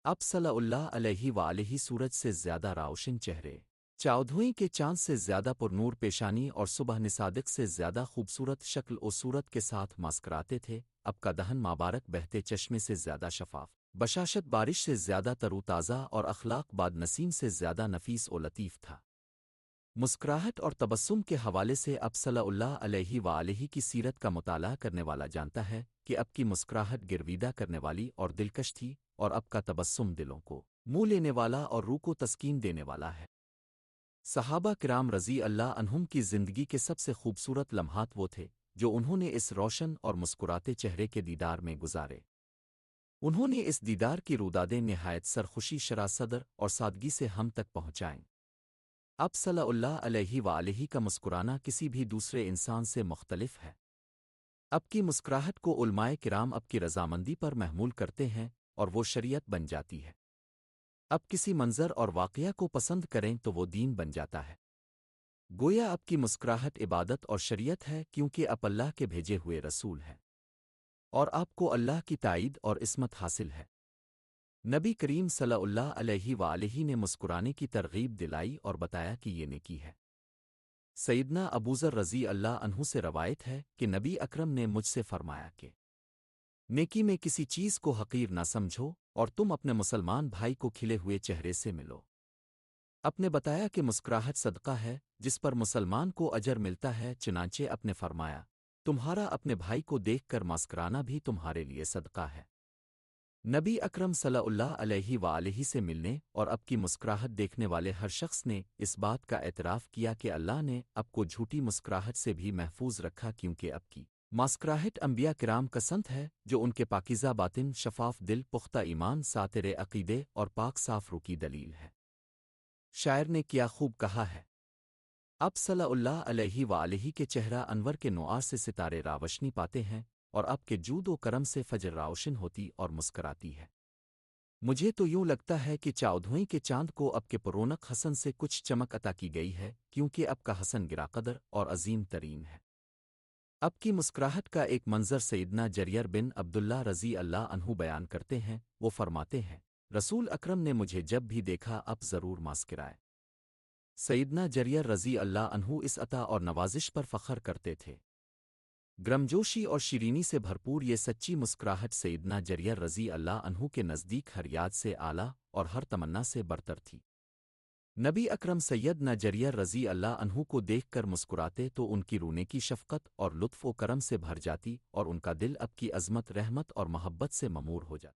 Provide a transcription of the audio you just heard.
اب صلی اللہ علیہ وآلہ سورج سے زیادہ روشن چہرے، چودھویں کے چاند سے زیادہ پرنور پیشانی اور صبح نصادق سے زیادہ خوبصورت شکل و صورت کے ساتھ مسکراتے تھے۔ اب کا دہن مبارک بہتے چشمے سے زیادہ شفاف، بشاشت بارش سے زیادہ تر و تازہ اور اخلاق باد نسیم سے زیادہ نفیس و لطیف تھا۔ مسکراہٹ اور تبسم کے حوالے سے اب صلی اللہ علیہ وآلہ کی سیرت کا مطالعہ کرنے والا جانتا ہے کہ اب کی مسکراہٹ گرویدہ کرنے والی اور دلکش تھی، اور اب کا تبسم دلوں کو منہ لینے والا اور روح کو تسکین دینے والا ہے۔ صحابہ کرام رضی اللہ عنہم کی زندگی کے سب سے خوبصورت لمحات وہ تھے جو انہوں نے اس روشن اور مسکراتے چہرے کے دیدار میں گزارے۔ انہوں نے اس دیدار کی رودادیں نہایت سرخوشی شرح صدر اور سادگی سے ہم تک پہنچائیں۔ اب صلی اللہ علیہ وآلہ کا مسکرانا کسی بھی دوسرے انسان سے مختلف ہے۔ اب کی مسکراہٹ کو علماء کرام اب کی رضامندی پر محمول کرتے ہیں اور وہ شریعت بن جاتی ہے۔ اب کسی منظر اور واقعہ کو پسند کریں تو وہ دین بن جاتا ہے۔ گویا اب کی مسکراہٹ عبادت اور شریعت ہے، کیونکہ اب اللہ کے بھیجے ہوئے رسول ہے اور آپ کو اللہ کی تائید اور عصمت حاصل ہے۔ نبی کریم صلی اللہ علیہ وآلہ نے مسکرانے کی ترغیب دلائی اور بتایا کہ یہ نیکی ہے۔ سیدنا ابوذر رضی اللہ عنہ سے روایت ہے کہ نبی اکرم نے مجھ سے فرمایا کہ نیکی میں کسی چیز کو حقیر نہ سمجھو، اور تم اپنے مسلمان بھائی کو کھلے ہوئے چہرے سے ملو۔ اپنے بتایا کہ مسکراہٹ صدقہ ہے جس پر مسلمان کو اجر ملتا ہے، چنانچہ اپنے فرمایا تمہارا اپنے بھائی کو دیکھ کر مسکرانا بھی تمہارے لیے صدقہ ہے۔ نبی اکرم صلی اللہ علیہ وآلہ سے ملنے اور اب کی مسکراہٹ دیکھنے والے ہر شخص نے اس بات کا اعتراف کیا کہ اللہ نے اب کو جھوٹی مسکراہٹ سے بھی محفوظ رکھا، کیونکہ اب کی مسکراہٹ انبیاء کرام کا سنت ہے جو ان کے پاکیزہ باطن، شفاف دل، پختہ ایمان، ساتر عقیدے اور پاک صاف روح کی دلیل ہے۔ شاعر نے کیا خوب کہا ہے، اب صلی اللہ علیہ وآلہ کے چہرہ انور کے نوار سے ستارے راوشنی پاتے ہیں، اور اب کے جود و کرم سے فجر روشن ہوتی اور مسکراتی ہے۔ مجھے تو یوں لگتا ہے کہ چودھویں کے چاند کو اب کے پرونق حسن سے کچھ چمک عطا کی گئی ہے، کیونکہ اب کا حسن گرا قدر اور عظیم ترین ہے۔ اب کی مسکراہٹ کا ایک منظر سیدنا جریر بن عبداللہ رضی اللہ عنہ بیان کرتے ہیں۔ وہ فرماتے ہیں رسول اکرم نے مجھے جب بھی دیکھا اب ضرور مسکرائے۔ سیدنا جریر رضی اللہ عنہ اس عطا اور نوازش پر فخر کرتے تھے۔ گرمجوشی اور شیرینی سے بھرپور یہ سچی مسکراہٹ سیدنا جریر رضی اللہ عنہ کے نزدیک ہر یاد سے اعلیٰ اور ہر تمنا سے برتر تھی۔ نبی اکرم سیدنا جریر رضی اللہ عنہ کو دیکھ کر مسکراتے تو ان کی رونے کی شفقت اور لطف و کرم سے بھر جاتی، اور ان کا دل اب کی عظمت، رحمت اور محبت سے ممور ہو جاتا۔